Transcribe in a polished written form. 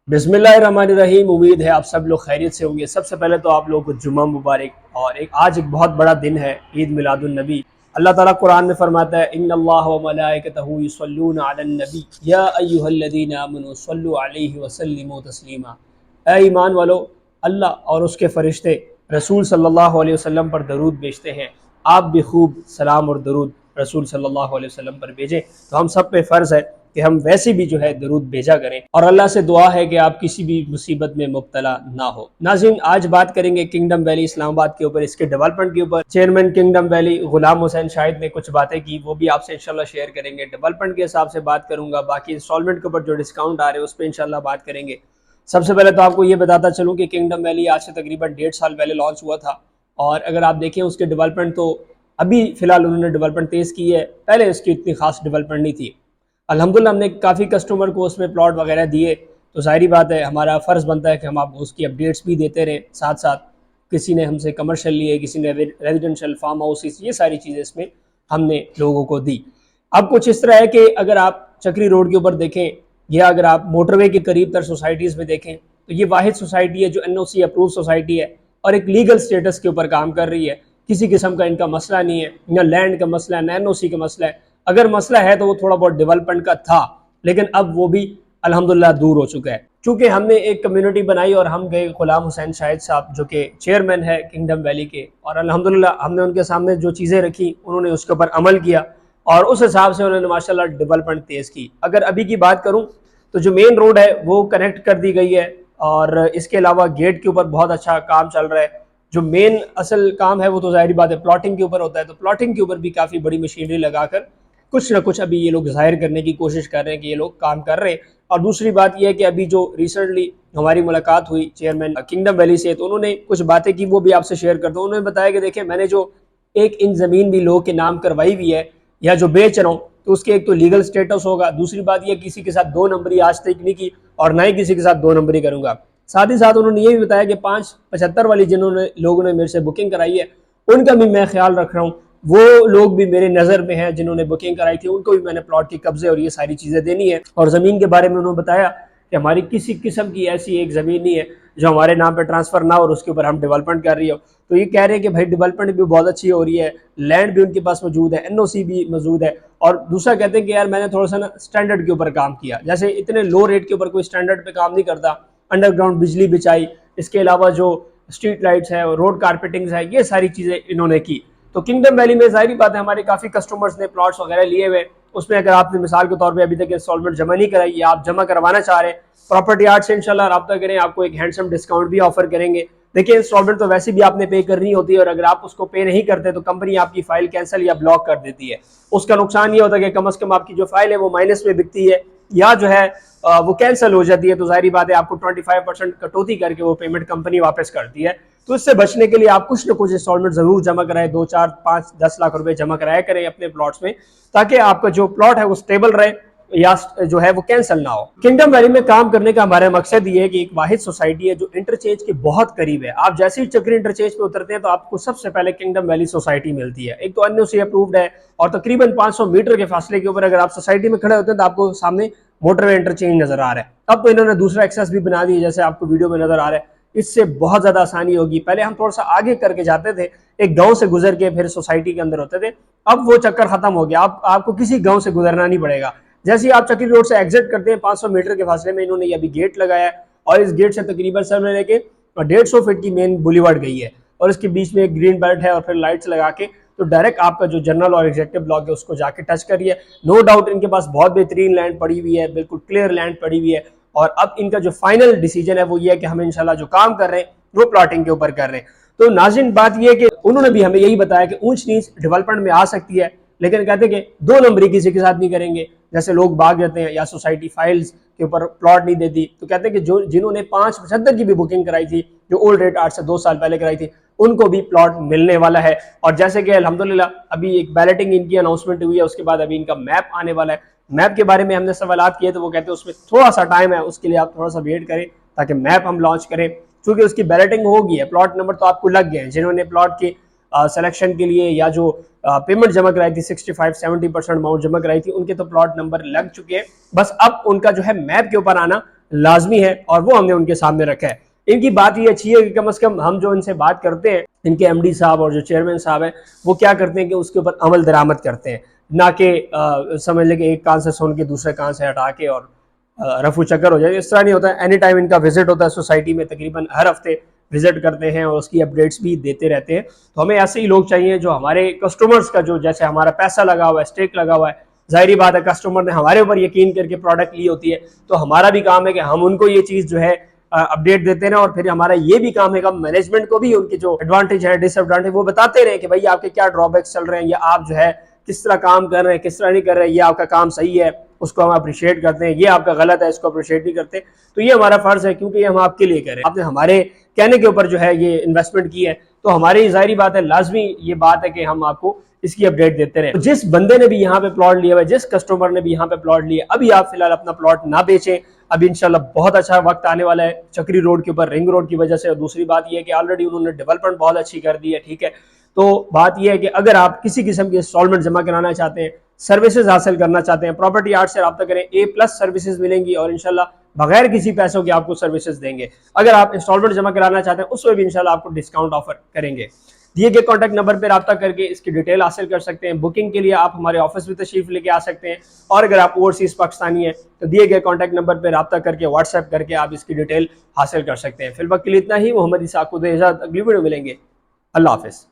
बिस्मिल्लाहिर्रहमानिर्रहीम। उम्मीद है आप सब लोग खैरियत से होंगे। सबसे पहले तो आप लोगों को जुम्मा मुबारक। और आज एक बहुत बड़ा दिन है, ईद मिलादुन नबी। अल्लाह ताला कुरान में फरमाता है, इन्नल्लाह व मलाइकतहू युसल्लूना अलन नबी या अय्युहल्लज़ीना आमनू सल्लु अलैहि व सल्लिमू तस्लीमा। ऐ ईमान वालो, अल्लाह और उसके फरिश्ते रसूल सल्लल्लाहु अलैहि वसल्लम पर दरूद भेजते हैं। आप भी खूब सलाम और दरूद रसूल सल्लल्लाहु अलैहि वसल्लम पर भेजें। तो हम सब पे फ़र्ज़ है कि हम वैसे भी जो है दरूद भेजा करें। और अल्लाह से दुआ है कि आप किसी भी मुसीबत में मुब्तला ना हो। नाज़रीन, आज बात करेंगे किंगडम वैली इस्लामाबाद के ऊपर, इसके डेवलपमेंट के ऊपर। Chairman kingdom valley Ghulam Hussain Shahid ने कुछ बातें की, वो भी आपसे इंशाल्लाह शेयर करेंगे। डेवलपमेंट के हिसाब से बात करूंगा, बाकी इंस्टॉलमेंट के ऊपर जो डिस्काउंट आ रहे हैं उस पर इंशाल्लाह बात करेंगे। सबसे पहले तो आपको ये बताता चलूँ कि किंगडम वैली आज से तकरीबन 1.5 साल पहले लॉन्च हुआ था। और अगर आप देखें उसके डेवलपमेंट, तो अभी फ़िलहाल उन्होंने डेवलपमेंट तेज़ की है, पहले उसकी इतनी खास डेवलपमेंट नहीं थी। अल्हम्दुलिल्लाह हमने काफ़ी कस्टमर को उसमें प्लॉट वगैरह दिए, तो ज़ाहिर बात है हमारा फ़र्ज़ बनता है कि हम आपको उसकी अपडेट्स भी देते रहें। साथ साथ किसी ने हमसे कमर्शियल लिए, किसी ने रेजिडेंशियल फार्म हाउसेस, ये सारी चीज़ें इसमें हमने लोगों को दी। अब कुछ इस तरह है कि अगर आप चक्री रोड के ऊपर देखें या अगर आप मोटरवे के करीब तर सोसाइटीज़ में देखें, तो ये वाहिद सोसाइटी है जो NOC अप्रूव सोसाइटी है और एक लीगल स्टेटस के ऊपर काम कर रही है। किसी किस्म का इनका मसला नहीं है, ना लैंड का मसला है, ना NOC का मसला है। अगर मसला है तो वो थोड़ा बहुत डेवलपमेंट का था, लेकिन अब वो भी अल्हम्दुलिल्लाह दूर हो चुका है। चूँकि हमने एक कम्युनिटी बनाई और हम गए गुलाम हुसैन शाहिद साहब जो कि चेयरमैन है किंगडम वैली के, और अल्हम्दुलिल्लाह हमने उनके सामने जो चीज़ें रखी उन्होंने उसके ऊपर अमल किया और उस हिसाब से उन्होंने माशाल्लाह डेवलपमेंट तेज़ की। अगर अभी की बात करूँ तो जो मेन रोड है वो कनेक्ट कर दी गई है, और इसके अलावा गेट के ऊपर बहुत अच्छा काम चल रहा है। जो मेन असल काम है वो तो ज़ाहिर बात है प्लॉटिंग के ऊपर होता है, तो प्लॉटिंग के ऊपर भी काफ़ी बड़ी मशीनरी लगाकर कुछ ना कुछ अभी ये लोग ज़ाहिर करने की कोशिश कर रहे हैं कि ये लोग काम कर रहे हैं। और दूसरी बात यह है कि अभी जो रिसेंटली हमारी मुलाकात हुई चेयरमैन किंगडम वैली से, तो उन्होंने कुछ बातें की, वो भी आपसे शेयर करता हूँ। उन्होंने बताया कि देखिए, मैंने जो 1 इंच ज़मीन भी लोग के नाम करवाई हुई है या जो बेच रहा हूँ, तो उसके एक तो लीगल स्टेटस होगा, दूसरी बात यह किसी के साथ 2 नंबरी आज तक नहीं की और ना ही किसी के साथ 2 नंबरी करूँगा। साथ ही साथ उन्होंने ये भी बताया कि 575 वाली जिन्होंने लोगों ने मेरे से बुकिंग कराई है, उनका भी मैं ख्याल रख रहा हूँ। वो लोग भी मेरे नज़र में हैं जिन्होंने बुकिंग कराई थी, उनको भी मैंने प्लॉट के कब्जे और ये सारी चीज़ें देनी है। और ज़मीन के बारे में उन्होंने बताया कि हमारी किसी किस्म की ऐसी एक ज़मीन नहीं है जो हमारे नाम पे ट्रांसफ़र ना हो और उसके ऊपर हम डेवलपमेंट कर रही हो। तो ये कह रहे हैं कि भाई डेवलपमेंट भी बहुत अच्छी हो रही है, लैंड भी उनके पास मौजूद है, NOC भी मौजूद है। और दूसरा कहते हैं कि यार मैंने थोड़ा सा ना स्टैंडर्ड के ऊपर काम किया, जैसे इतने लो रेट के ऊपर कोई स्टैंडर्ड पे काम नहीं करता। अंडरग्राउंड बिजली बिछाई, इसके अलावा जो स्ट्रीट लाइट्स है, रोड कारपेटिंग्स है, ये सारी चीज़ें इन्होंने की। तो किंगडम वैली में ज़ाहिर बात है हमारे काफ़ी कस्टमर्स ने प्लॉट्स वगैरह लिए हुए, उसमें अगर आपने मिसाल के तौर पे अभी तक इंस्टॉलमेंट जमा नहीं कराई या आप जमा करवाना चाह रहे हैं, प्रॉपर्टी आर्ट से इंशाल्लाह रब्ता करें, आपको एक हैंडसम डिस्काउंट भी ऑफर करेंगे। देखिए, इंस्टॉलमेंट तो वैसे भी आपने पे करनी होती है और अगर आप उसको पे नहीं करते तो कंपनी आपकी फाइल कैंसिल या ब्लॉक कर देती है। उसका नुकसान ये होता है कि कम से कम आपकी जो फाइल है वो माइनस में बिकती है या जो है वो कैंसिल हो जाती है। तो जाहिर बात है आपको 25% कटौती करके वो पेमेंट कंपनी वापस करती है। तो इससे बचने के लिए आप कुछ ना कुछ इंस्टॉलमेंट जरूर जमा कराएं, 2, 4, 5, 10 लाख रुपए जमा कराया करें अपने प्लॉट्स में, ताकि आपका जो प्लॉट है वो स्टेबल रहे या जो है वो कैंसिल ना हो। किंगडम वैली में काम करने का हमारा मकसद ये है कि एक वाहिद सोसाइटी है जो इंटरचेंज के बहुत करीब है। आप जैसे ही चक्री इंटरचेंज पे उतरते हैं तो आपको सबसे पहले किंगडम वैली सोसाइटी मिलती है। एक तो NOC अप्रूव्ड है और तकरीबन 500 मीटर के फासले के ऊपर अगर आप सोसाइटी में खड़े होते हैं तो आपको सामने मोटरवे इंटरचेंज नजर आ रहा है। अब तो इन्होंने दूसरा एक्सेस भी बना दिया, जैसे आपको वीडियो में नजर आ रहा है। इससे बहुत ज्यादा आसानी होगी। पहले हम थोड़ा सा आगे करके जाते थे, एक गांव से गुजर के फिर सोसाइटी के अंदर होते थे, अब वो चक्कर खत्म हो गया। आपको किसी गांव से गुजरना नहीं पड़ेगा। जैसे ही आप चक्री रोड से एग्जिट करते हैं 500 मीटर के फासले में इन्होंने अभी गेट लगाया है और इस गेट से तकरीबन सर लेके 150 फीट की मेन बुलीवर्ड गई है और इसके बीच में एक ग्रीन बेल्ट है और फिर लाइट्स लगा के तो डायरेक्ट आपका जो जनरल और एग्जेक्टिव ब्लॉक है उसको जाके टच करिए। नो डाउट इनके पास बहुत बेहतरीन लैंड पड़ी हुई है, बिल्कुल क्लियर लैंड पड़ी हुई है। और अब इनका जो फाइनल डिसीजन है वो ये है कि हम इंशाल्लाह जो काम कर रहे हैं वो प्लॉटिंग के ऊपर कर रहे हैं। तो नाज़रीन, बात ये है कि उन्होंने भी हमें यही बताया कि ऊंच नीच डेवलपमेंट में आ सकती है, लेकिन कहते हैं कि 2 नंबरी किसी के साथ नहीं करेंगे। जैसे लोग भाग जाते हैं या सोसाइटी फाइल्स के ऊपर प्लॉट नहीं देती, तो कहते हैं कि जो जिन्होंने 575 की भी बुकिंग कराई थी, जो ओल्ड रेट 8 से 2 साल पहले कराई थी, उनको भी प्लॉट मिलने वाला है। और जैसे कि अल्हम्दुलिल्लाह अभी एक बैलेटिंग इनकी अनाउंसमेंट हुई है, उसके बाद अभी इनका मैप आने वाला है। मैप के बारे में हमने सवालात किए तो वो कहते हैं उसमें थोड़ा सा टाइम है, उसके लिए आप थोड़ा सा वेट करें ताकि मैप हम लॉन्च करें। क्योंकि उसकी बैलेटिंग होगी है, प्लॉट नंबर तो आपको लग गए हैं। जिन्होंने प्लॉट की सिलेक्शन के लिए या जो पेमेंट जमा कराई थी 65-70% अमाउंट जमा कराई थी, उनके तो प्लॉट नंबर लग चुके हैं। बस अब उनका जो है मैप के ऊपर आना लाजमी है और वो हमने उनके सामने रखा है। इनकी बात ये अच्छी है कि कम से कम हम जो इनसे बात करते हैं, इनके एमडी साहब और जो चेयरमैन साहब हैं, वो क्या करते हैं कि उसके ऊपर अमल दरामद करते हैं, ना कि समझ लें कि एक कान से सुन के दूसरे कान से हटा के और रफू चक्कर हो जाए। इस तरह नहीं होता है। एनी टाइम इनका विजिट होता है सोसाइटी में, तकरीबन हर हफ्ते विजिट करते हैं और उसकी अपडेट्स भी देते रहते हैं। तो हमें ऐसे ही लोग चाहिए जो हमारे कस्टमर्स का, जो जैसे हमारा पैसा लगा हुआ है, स्टेक लगा हुआ है, जाहिर बात है कस्टमर ने हमारे ऊपर यकीन करके प्रोडक्ट ली होती है, तो हमारा भी काम है कि हम उनको ये चीज़ जो है अपडेट देते रहे। और फिर हमारा ये भी काम है कि मैनेजमेंट को भी उनके जो एडवांटेज है, डिसएडवांटेज, वो बताते रहे कि भाई आपके क्या ड्रॉबैक्स चल रहे हैं, या आप जो है किस तरह काम कर रहे हैं, किस तरह नहीं कर रहे हैं, ये आपका काम सही है उसको हम अप्रिशिएट करते हैं, ये आपका गलत है इसको अप्रिशिएट नहीं करते। तो ये हमारा फर्ज है, क्योंकि ये हम आपके लिए करें, आपने हमारे कहने के ऊपर जो है ये इन्वेस्टमेंट की है, तो हमारी जाहिर बात है, लाजमी ये बात है कि हम आपको इसकी अपडेट देते रहे। तो जिस बंदे ने भी यहाँ पे प्लॉट लिया हुआ है, जिस कस्टमर ने भी यहाँ पे प्लॉट लिया, अभी आप फिलहाल अपना प्लॉट ना बेचें। अभी इंशाल्लाह बहुत अच्छा वक्त आने वाला है चक्री रोड के ऊपर, रिंग रोड की वजह से। और दूसरी बात यह है कि ऑलरेडी उन्होंने डेवलपमेंट बहुत अच्छी कर दी है, ठीक है। तो बात यह है कि अगर आप किसी किस्म की इंस्टॉलमेंट जमा कराना चाहते हैं, सर्विसेज हासिल करना चाहते हैं, प्रॉपर्टी आर्ट से रब्ता करें, A+ सर्विसेज मिलेंगी और इंशाल्लाह बगैर किसी पैसों के आपको सर्विसेज देंगे। अगर आप इंस्टॉलमेंट जमा कराना चाहते हैं उसमें भी इंशाल्लाह आपको डिस्काउंट ऑफर करेंगे। दिए गए कॉन्टैक्ट नंबर पर रब्ता करके इसकी डिटेल हासिल कर सकते हैं। बुकिंग के लिए आप हमारे ऑफिस में तशरीफ लेके आ सकते हैं, और अगर आप ओवरसीज पाकिस्तानी हैं तो दिए गए कॉन्टैक्ट नंबर पर रब्ता करके व्हाट्सएप करके आप इसकी डिटेल हासिल कर सकते हैं। फिलहाल के लिए इतना ही। मोहम्मद इसाक को इजाज़त, अगली वीडियो मिलेंगे। अल्लाह हाफिज़।